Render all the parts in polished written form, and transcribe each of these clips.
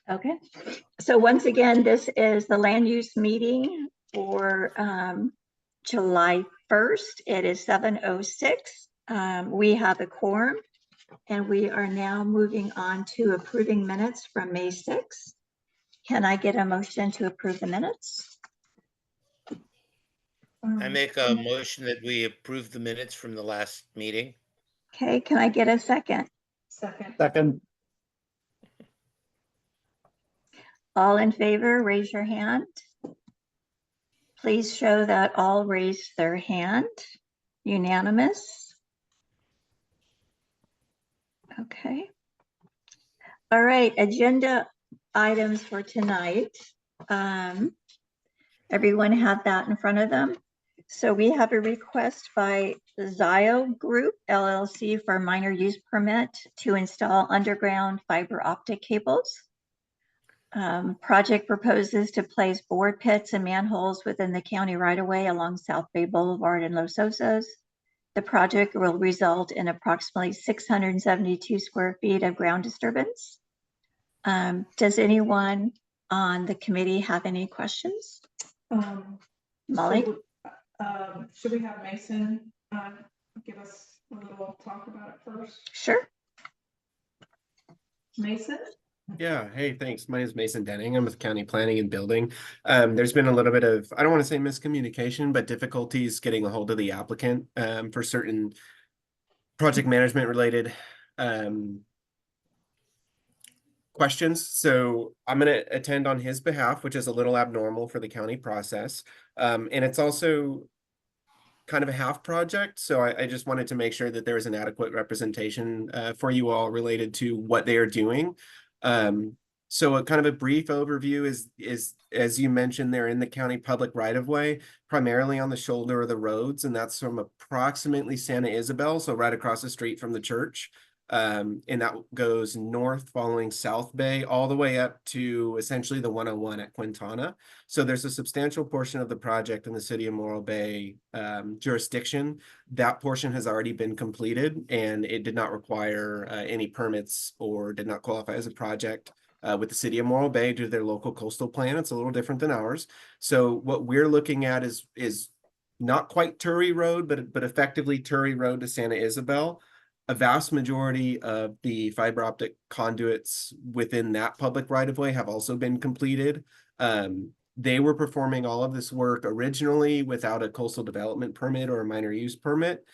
Okay. So once again, this is the land use meeting for July 1st. It is 7:06. We have a quorum, and we are now moving on to approving minutes from May 6th. Can I get a motion to approve the minutes? I make a motion that we approve the minutes from the last meeting. Okay, can I get a second? Second. All in favor, raise your hand. Please show that all raised their hand. Unanimous. Okay. All right, agenda items for tonight. Everyone have that in front of them. So we have a request by Zio Group LLC for a minor use permit to install underground fiber optic cables. Project proposes to place board pits and manholes within the county right-of-way along South Bay Boulevard and Los Osos. The project will result in approximately 672 square feet of ground disturbance. Does anyone on the committee have any questions? Molly? Should we have Mason give us a little talk about it first? Sure. Mason? Yeah, hey, thanks. My name is Mason Denning. I'm with County Planning and Building. There's been a little bit of, I don't want to say miscommunication, but difficulties getting a hold of the applicant for certain project management related questions. So I'm going to attend on his behalf, which is a little abnormal for the county process. And it's also kind of a half project. So I just wanted to make sure that there was an adequate representation for you all related to what they are doing. So a kind of a brief overview is as you mentioned, they're in the county public right-of-way, primarily on the shoulder of the roads, and that's from approximately Santa Isabel, so right across the street from the church. And that goes north following South Bay all the way up to essentially the 101 at Quintana. So there's a substantial portion of the project in the city of Morro Bay jurisdiction. That portion has already been completed, and it did not require any permits or did not qualify as a project with the city of Morro Bay due to their local coastal plan. It's a little different than ours. So what we're looking at is not quite Turry Road, but effectively Turry Road to Santa Isabel. A vast majority of the fiber optic conduits within that public right-of-way have also been completed. They were performing all of this work originally without a coastal development permit or a minor use permit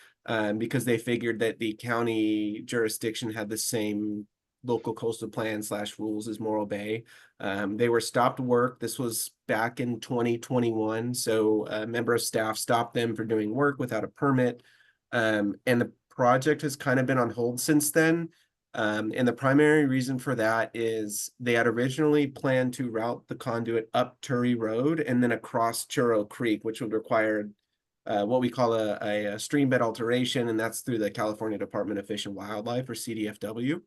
because they figured that the county jurisdiction had the same local coastal plan / rules as Morro Bay. They were stopped work. This was back in 2021. So a member of staff stopped them for doing work without a permit. And the project has kind of been on hold since then. And the primary reason for that is they had originally planned to route the conduit up Turry Road and then across Churro Creek, which would require what we call a stream bed alteration, and that's through the California Department of Fish and Wildlife, or CDFW.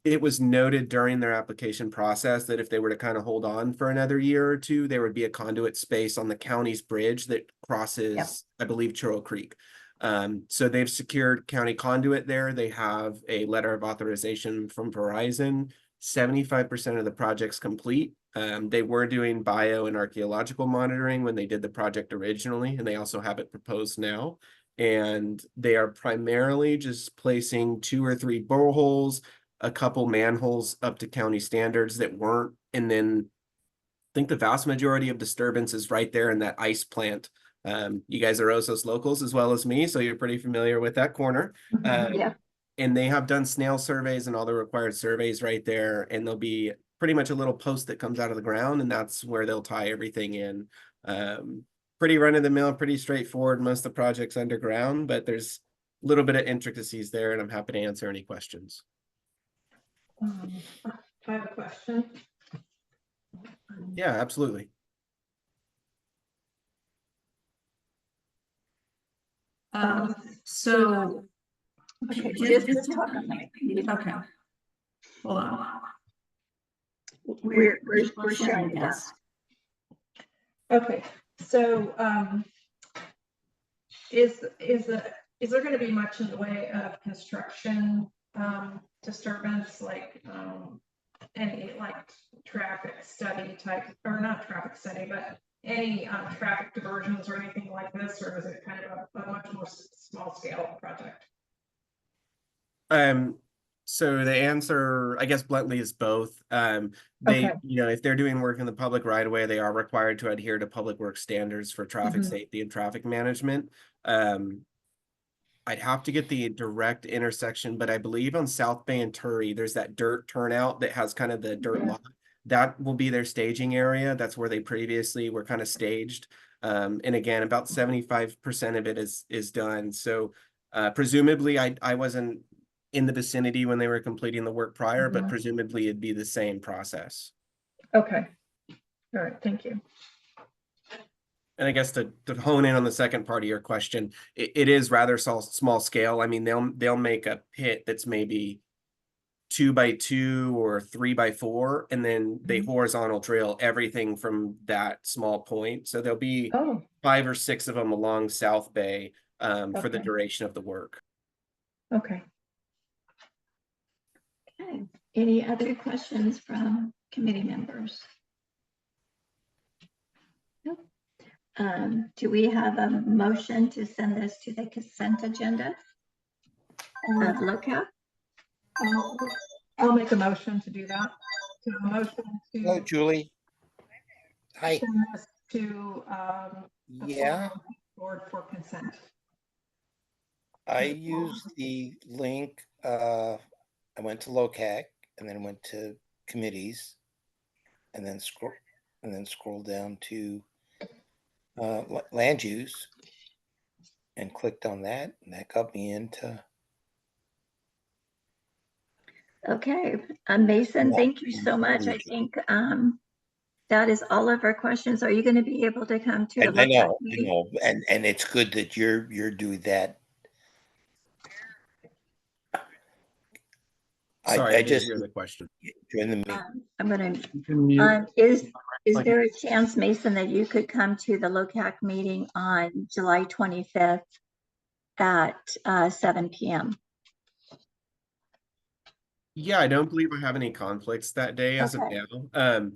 It was noted during their application process that if they were to kind of hold on for another year or two, there would be a conduit space on the county's bridge that crosses, I believe, Churro Creek. So they've secured county conduit there. They have a letter of authorization from Verizon. 75% of the project's complete. They were doing bio and archaeological monitoring when they did the project originally, and they also have it proposed now. And they are primarily just placing 2 or 3 boreholes, a couple manholes up to county standards that weren't. And then I think the vast majority of disturbance is right there in that ice plant. You guys are Osos locals as well as me, so you're pretty familiar with that corner. Yeah. And they have done snail surveys and all the required surveys right there. And there'll be pretty much a little post that comes out of the ground, and that's where they'll tie everything in. Pretty run-of-the-mill, pretty straightforward. Most of the project's underground, but there's a little bit of intricacies there, and I'm happy to answer any questions. I have a question. Yeah, absolutely. So Okay, just talk on that. okay, hold on. We're sharing this. Okay, so is there going to be much in the way of construction disturbance, like any like traffic study type, or not traffic study, but any traffic diversions or anything like this, or is it kind of a much more small scale project? So the answer, I guess bluntly, is both. They, Okay. if they're doing work in the public right of way, they are required to adhere to public works standards for traffic Mhm. safety and traffic management. I'd have to get the direct intersection, but I believe on South Bay and Turry, there's that dirt turnout that has kind of the dirt lot. That will be their staging area. That's where they previously were kind of staged. And again, about 75% of it is done. So presumably I wasn't in the vicinity when they were completing the work prior, but Mhm. presumably it'd be the same process. Okay. All right, thank you. And I guess to hone in on the second part of your question, it is rather small scale. I mean, they'll make a pit that's maybe 2 by 2 or 3 by 4, and then they horizontal drill everything from that small point. So there'll be Oh, 5 or 6 of them along South Bay for the Okay. duration of the work. okay. Okay. Any other questions from committee members? Nope. Do we have a motion to send this to the consent agenda of LOCAC? I'll make a motion to do that. So a motion Hello, to Julie. Hi. send this to the Yeah, board for consent. I used the link. I went to LOCAC and then went to committees and then scroll down to land use and clicked on that, and that got me into. Okay, Mason, Yeah. thank you so much. I think that is all of our questions. Are you going to be able to come to the I LOCAC know, meeting? and it's good that you're doing that. Sorry, I I didn't just hear the question. joined the meeting. I'm going to, Can you- is there a chance, Mason, that you could come to the LOCAC meeting on July 25th at 7 p.m.? Yeah, I don't believe I have any conflicts that day as Okay. of now.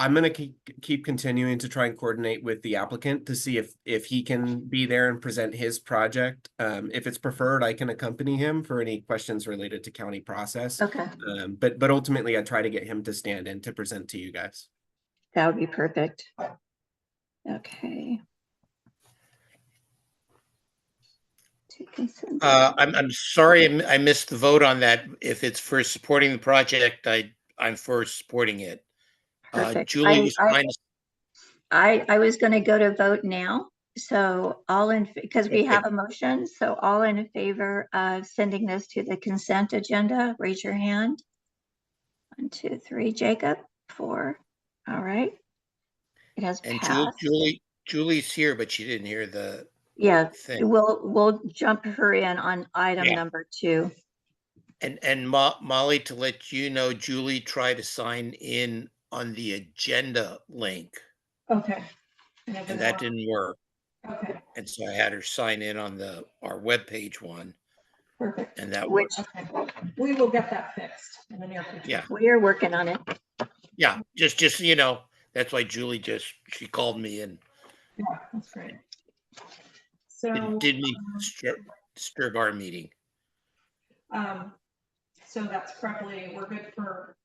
I'm gonna keep continuing to try and coordinate with the applicant to see if he can be there and present his project. If it's preferred, I can accompany him for any questions related to county process. Okay, But ultimately, I try to get him to stand in to present to you guys. that would be perfect. Okay. To consent. I'm sorry I missed the vote on that. If it's for supporting the project, I'm for supporting it. Perfect. Julie was trying to. I was going to go to vote now. So because we Okay. have a motion, so all in favor of sending this to the consent agenda, raise your hand. 1, 2, 3, Jacob, 4. All right. It has And passed. Julie's here, but she didn't hear the Yeah, thing. we'll jump her in on item Yeah. number 2. And Molly, to let you know, Julie tried to sign in on the agenda link, Okay. and that didn't work. Okay, And so I had her sign in on our webpage one, perfect. and that Which worked. Okay, we will get that fixed in the near future. Yeah, we are working on it. yeah. Just so you know, that's why Julie she called me and Yeah, that's great. So, didn't mean to disturb our meeting. so that's probably, we're good for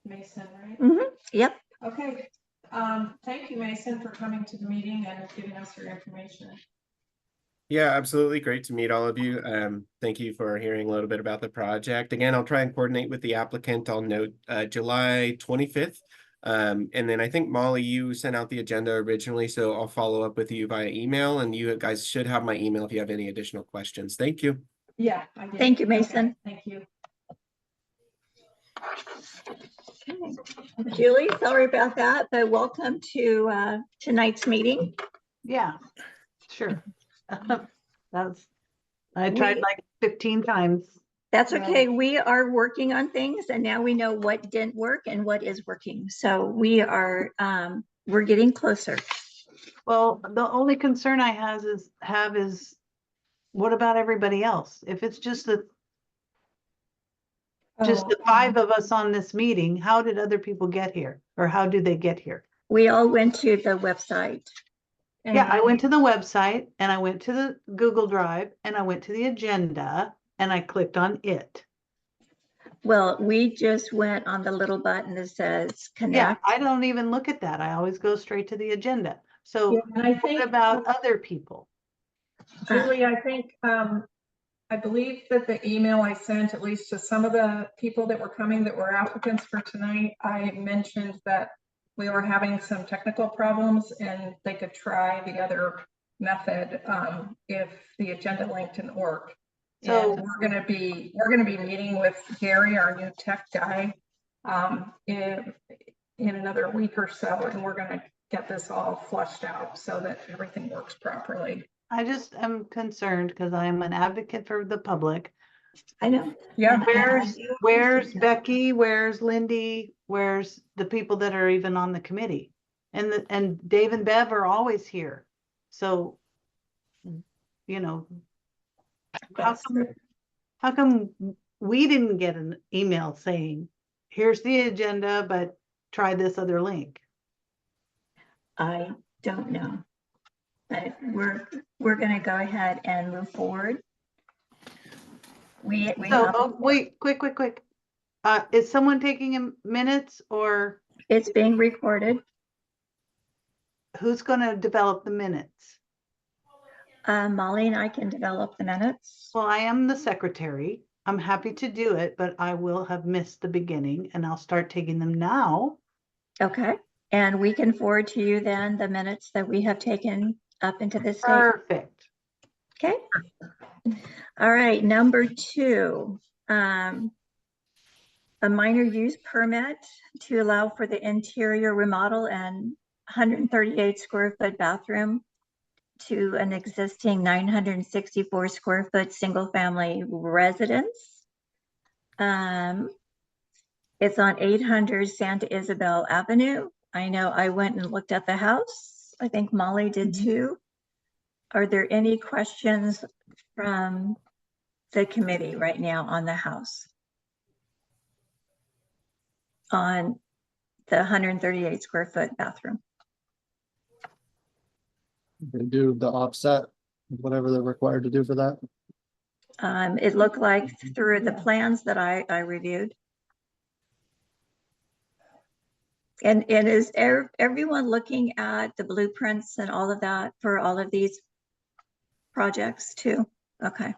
Mason, right? Yep. Okay, thank you, Mason, for coming to the meeting and giving us your information. Yeah, absolutely. Great to meet all of you. Thank you for hearing a little bit about the project. Again, I'll try and coordinate with the applicant. I'll note July 25th. And then I think Molly, you sent out the agenda originally, so I'll follow up with you via email, and you guys should have my email if you have any additional questions. Thank you. Yeah, I did. Thank you, Mason. Okay, thank you. Okay. Julie, sorry about that, but welcome to tonight's meeting. Yeah, sure. I tried like 15 times. That's Yeah. okay. We are working on things and now we know what didn't work and what is working. So we are, we're getting closer. Well, the only concern I have is what about everybody else? If it's just that just Oh, the 5 of us on this meeting. How did other people get here? Or how do they get here? We all went to the website. Yeah, I went to the website and I went to the Google Drive and I went to the agenda and I clicked on it. Well, we just went on the little button that says Yeah, connect. I don't even look at that. I always go straight to the agenda. So yeah, and I think, what about other people? Julie, I think, I believe that the email I sent, at least to some of the people that were coming that were applicants for tonight, I mentioned that we were having some technical problems and they could try the other method if the agenda link didn't work. So- And we're gonna be meeting with Gary, our new tech guy, in another week or so, and we're gonna get this all flushed out so that everything works properly. I just am concerned because I am an advocate for the public. I know. Yeah. And I Where's do appreciate that. Becky? Where's Lindy? Where's the people that are even on the committee? And Dave and Bev are always here. So, you know, That's true. how come we didn't get an email saying, here's the agenda, but try this other link? I don't know. But we're gonna go ahead and move forward. We So, have, oh, wait, quick. Is someone taking minutes or it's being recorded. who's gonna develop the minutes? Molly and I can develop the minutes. Well, I am the secretary. I'm happy to do it, but I will have missed the beginning and I'll start taking them now. Okay. And we can forward to you then the minutes that we have taken up into this date. Perfect. Okay. All right, number 2, a minor use permit to allow for the interior remodel and 138 square foot bathroom to an existing 964 square foot single family residence. It's on 800 Santa Isabel Avenue. I know I went and looked at the house. I think Molly did too. Are there any questions from the committee right now on the house? On the 138 square foot bathroom? They do the offset, whatever they're required to do for that. It looked like through the plans that I reviewed. And is everyone looking at the blueprints and all of that for all of these projects too? Okay.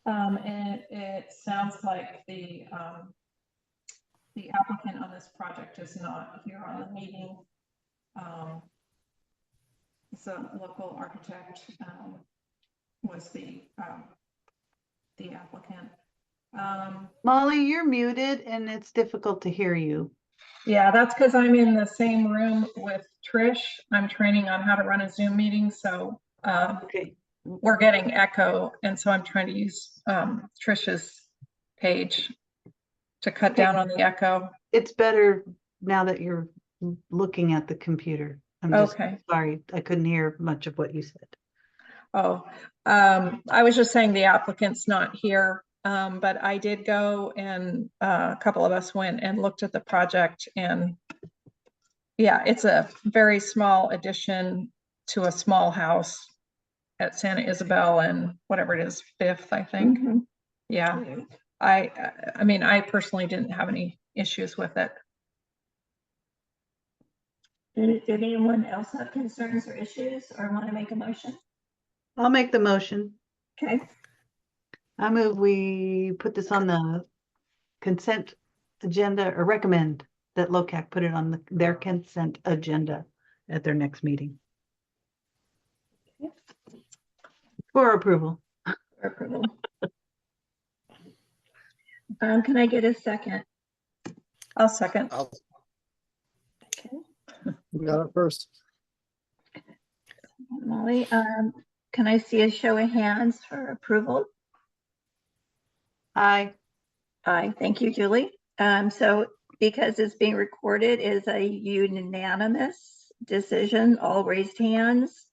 And it sounds like the applicant on this project is not here on the meeting. So local architect was the applicant. Molly, you're muted and it's difficult to hear you. Yeah, that's because I'm in the same room with Trish. I'm training on how to run a Zoom meeting, so Okay. we're getting echo, and so I'm trying to use Trish's page to cut down on the echo. It's better now that you're looking at the computer. I'm just Okay. sorry, I couldn't hear much of what you said. Oh, I was just saying the applicant's not here, but I did go and a couple of us went and looked at the project, and yeah, it's a very small addition to a small house at Santa Isabel and whatever it is, 5th, I think. Mhm. Yeah, I mean, I personally didn't have any issues with it. Did anyone else have concerns or issues or want to make a motion? I'll make the motion. Okay. I move we put this on the consent agenda or recommend that LOCAC put it on their consent agenda at their next meeting. For approval. For approval. Can I get a second? I'll second. Okay. We got it first. Molly, can I see a show of hands for approval? Aye. Aye, thank you, Julie. So because it's being recorded is a unanimous decision, all raised hands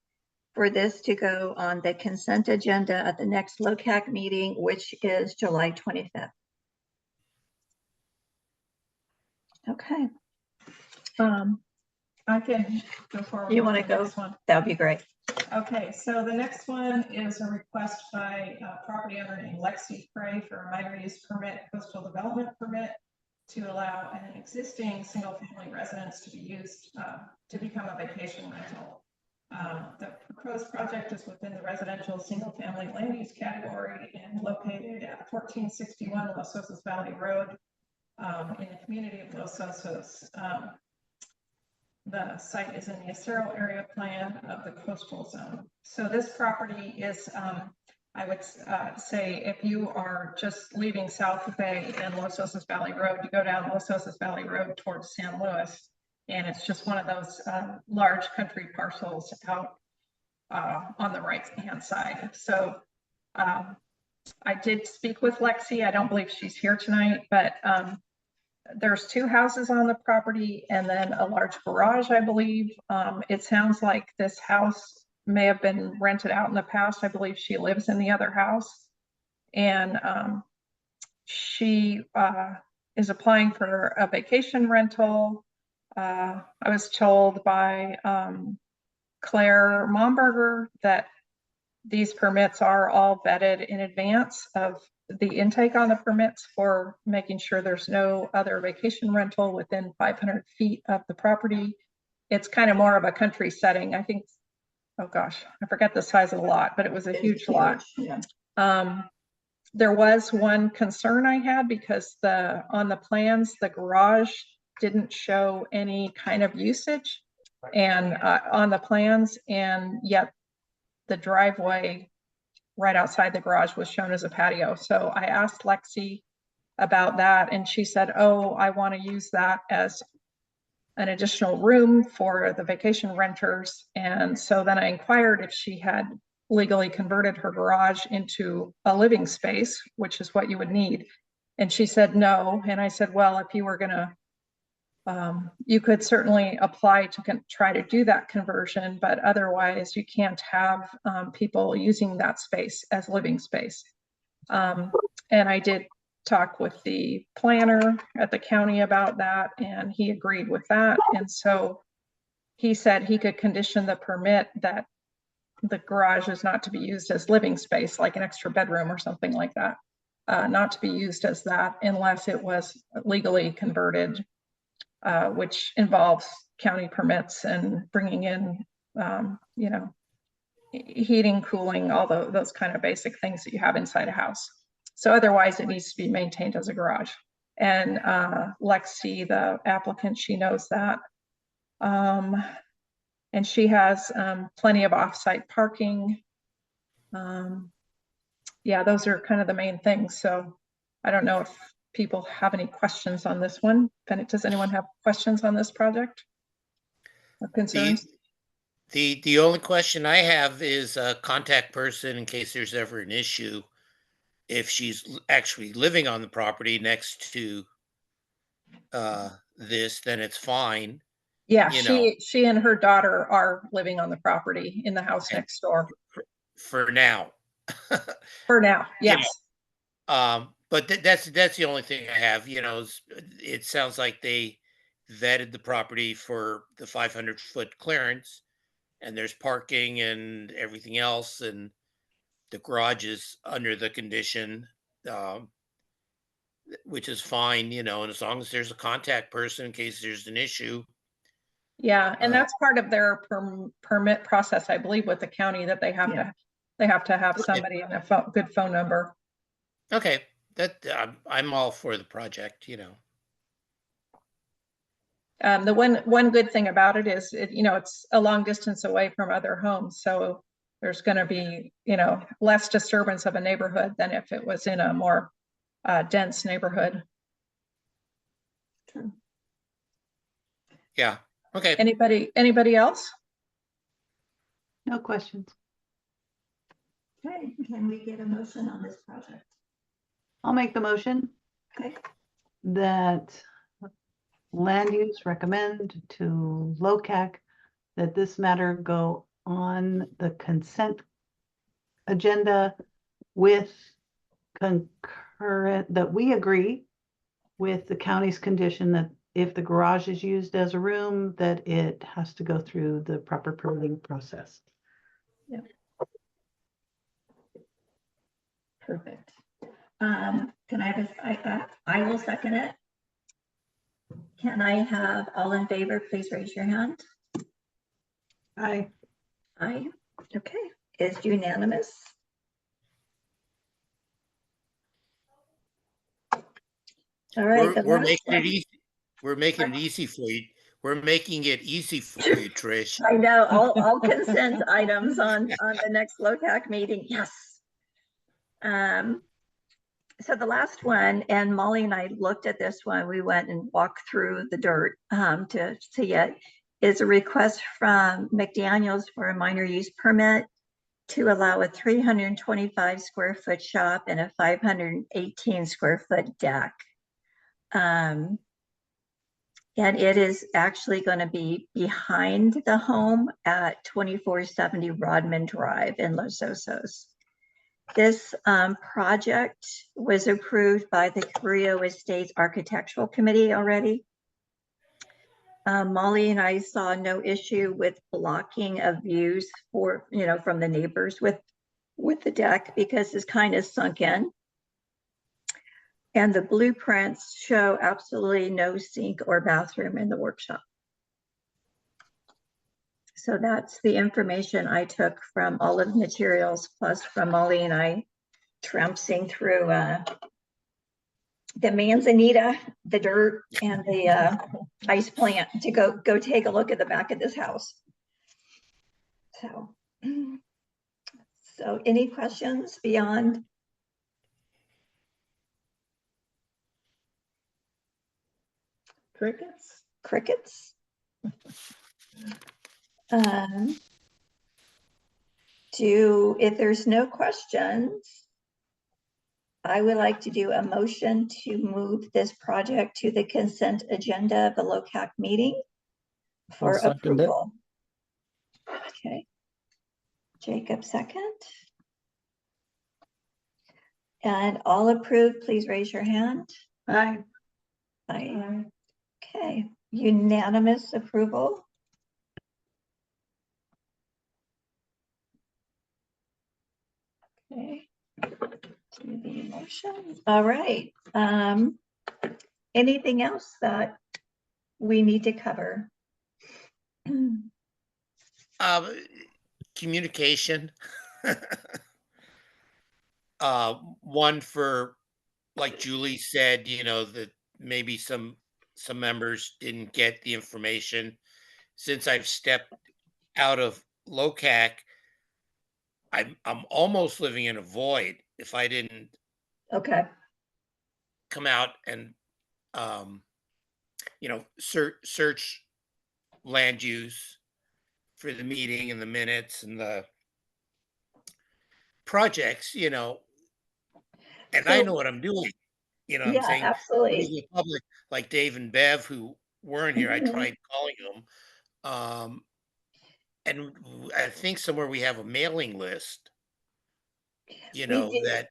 for this to go on the consent agenda at the next LOCAC meeting, which is July 25th. Okay, I can go forward. you with want to the go? next one. That would be great. Okay, so the next one is a request by property owner named Lexi Frey for a minor use permit, coastal development permit to allow an existing single-family residence to be used to become a vacation rental. The proposed project is within the residential single-family land use category and located at 1461 Los Osos Valley Road in the community of Los Osos. The site is in the Acero area plan of the coastal zone. So this property is, I would say, if you are just leaving South Bay and Los Osos Valley Road, you go down Los Osos Valley Road towards San Luis, and it's just one of those large country parcels out on the right-hand side. So I did speak with Lexi. I don't believe she's here tonight, but there's 2 houses on the property and then a large garage, I believe. It sounds like this house may have been rented out in the past. I believe she lives in the other house. And she is applying for a vacation rental. I was told by Claire Momberger that these permits are all vetted in advance of the intake on the permits for making sure there's no other vacation rental within 500 feet of the property. It's kind of more of a country setting. I think, oh gosh, I forget the size of the lot, but it was a huge lot. Yeah. There was one concern I had because on the plans, the garage didn't show any kind of usage and on the plans, and yet the driveway right outside the garage was shown as a patio. So I asked Lexi about that and she said, oh, I want to use that as an additional room for the vacation renters. And so then I inquired if she had legally converted her garage into a living space, which is what you would need. And she said no. And I said, well, if you were going to you could certainly apply to try to do that conversion, but otherwise you can't have people using that space as living space. And I did talk with the planner at the county about that, and he agreed with that. And so he said he could condition the permit that the garage is not to be used as living space, like an extra bedroom or something like that, not to be used as that unless it was legally converted, which involves county permits and bringing in, heating, cooling, all those kind of basic things that you have inside a house. So otherwise it needs to be maintained as a garage. And Lexi, the applicant, she knows that. And she has plenty of off-site parking. Yeah, those are kind of the main things. So I don't know if people have any questions on this one. Does anyone have questions on this project or concerns? The only question I have is a contact person in case there's ever an issue. If she's actually living on the property next to this, then it's fine. Yeah, she and her daughter are living on the property in the house next door. For now. For now, yes. But that's the only thing I have. It sounds like they vetted the property for the 500-foot clearance, and there's parking and everything else, and the garage is under the condition, which is fine, and as long as there's a contact person in case there's an issue. Yeah, and that's part of their permit process, I believe, with the county, that they have to have somebody in a good phone number. Okay, that I'm all for the project. The one good thing about it is it's a long distance away from other homes, so there's going to be less disturbance of a neighborhood than if it was in a more dense neighborhood. True. Yeah. Okay. Anybody else? No questions. Okay, can we get a motion on this project? I'll make the motion Okay, that land use recommend to LOCAC that this matter go on the consent agenda with concurrent, that we agree with the county's condition that if the garage is used as a room, that it has to go through the proper permitting process. Perfect. Can I have I will second it. Can I have all in favor, please raise your hand. Aye. Aye. Okay, it's unanimous. All right. the We're last making it one. easy. We're making it easy for you. We're making it easy for you, Trish. I know, all consent items on the next LOCAC meeting, yes. So the last one, and Molly and I looked at this one, we went and walked through the dirt to see it, is a request from McDaniels for a minor use permit to allow a 325 square foot shop and a 518 square foot deck. And it is actually going to be behind the home at 2470 Rodman Drive in Los Osos. This project was approved by the Carrillo Estates Architectural Committee already. Molly and I saw no issue with blocking of views for, from the neighbors with the deck because it's kind of sunk in. And the blueprints show absolutely no sink or bathroom in the workshop. So that's the information I took from all of the materials, plus from Molly and I trouncing through the manzanita, the dirt, and the ice plant to go take a look at the back of this house. So any questions beyond? Crickets. If there's no questions, I would like to do a motion to move this project to the consent agenda of the LOCAC meeting for I'll second it. approval. Okay. Jacob, second. And all approved, please raise your hand. Aye. Aye. Okay, unanimous approval. Okay. To the motion. All right. Anything else that we need to cover? Communication. One for, like Julie said, that maybe some members didn't get the information. Since I've stepped out of LOCAC, I'm almost living in a void if I didn't Okay. come out and search land use for the meeting and the minutes and the projects, and I know what I'm doing. I'm Yeah, saying absolutely. the public, like Dave and Bev, who weren't here, I tried calling them. And I think somewhere we have a mailing list, We that.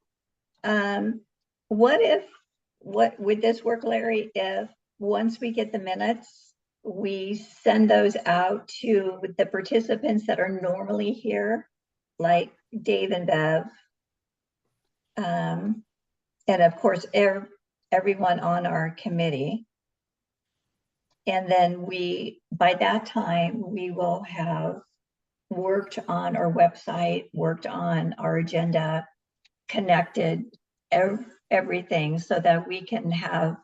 What would this work, Larry, if once we get the minutes, we send those out to the participants that are normally here, like Dave and Bev, and of course, everyone on our committee. And then by that time, we will have worked on our website, worked on our agenda, connected everything so that we can have,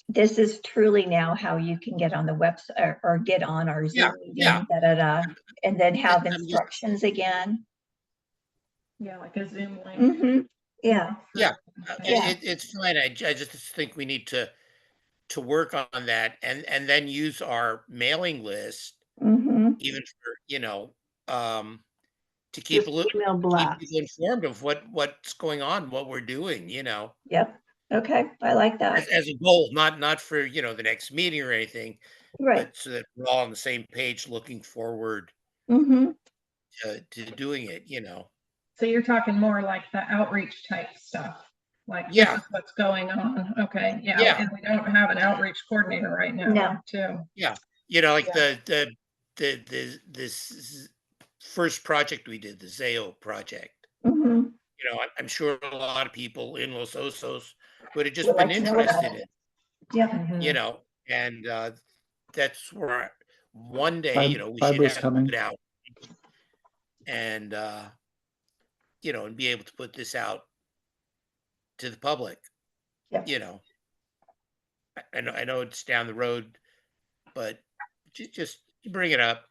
this is truly now how you can get on the website or get on our Zoom meeting, and then have instructions again. Yeah, like a Zoom link. Mm-hmm. Yeah. Yeah, it's fine. I just think we need to work on that and then use our mailing list, even for, to keep Just email blast. keep people informed of what's going on, what we're doing, Yep. Okay, I like that. as a goal, not for, the next meeting or anything, Right. but so that we're all on the same page looking forward to doing it, So you're talking more like the outreach type stuff. Like, this Yeah. is what's going on. Okay, yeah, Yeah. and we don't have an outreach coordinator right now, No. too. You know, like Yeah. this first project we did, the Zayo project. Mhm. You know, I'm sure a lot of people in Los Osos would have just Would been like to know about interested it. in, Yeah. Mhm. you know, and that's where one day, you know, we should Fiber's have coming. it out and you know, and be able to put this out to the public. Yeah. You know, I know it's down the road, but just bring it up.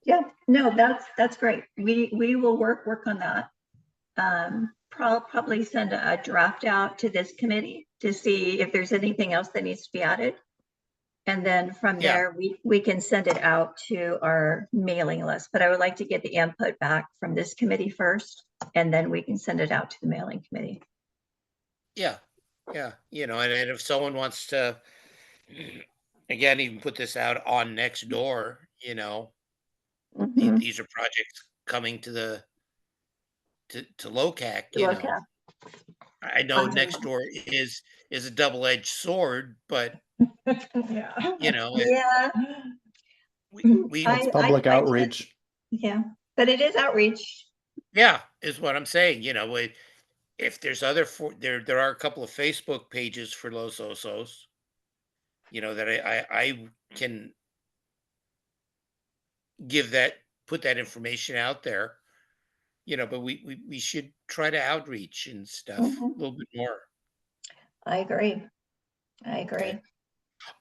Yeah, no, that's great. We will work on that. Probably send a draft out to this committee to see if there's anything else that needs to be added. And then from Yeah. there, we can send it out to our mailing list. But I would like to get the input back from this committee first, and then we can send it out to the mailing committee. Yeah. Yeah. You know, and if someone wants to, again, even put this out on next door, you know, Mhm. these are projects coming to the to LOCAC, To you look know. at. I know Onto next door is a double-edged sword, but Yeah. you know, Yeah, we It's I public did- outreach. yeah, but it is outreach. yeah, is what I'm saying. You know, if there's there are a couple of Facebook pages for Los Osos, you know, that I can put that information out there, you know, but we should try to outreach and stuff a Mhm. little bit more. I agree. I agree. Okay.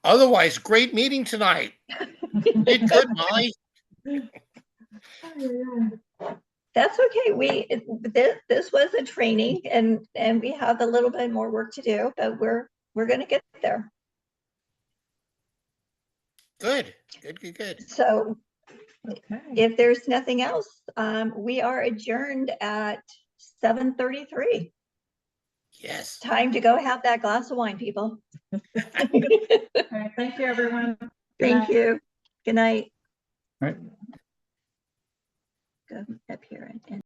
Otherwise, great meeting tonight. Did good, Molly. That's okay. This was a training and we have a little bit more work to do, but we're gonna get there. Good, good, good, good. So Okay. if there's nothing else, we are adjourned at 7:33. Yes. Time to go have that glass of wine, people. Okay, thank you, everyone. Good Thank night. you. Good night. Right. Go up here and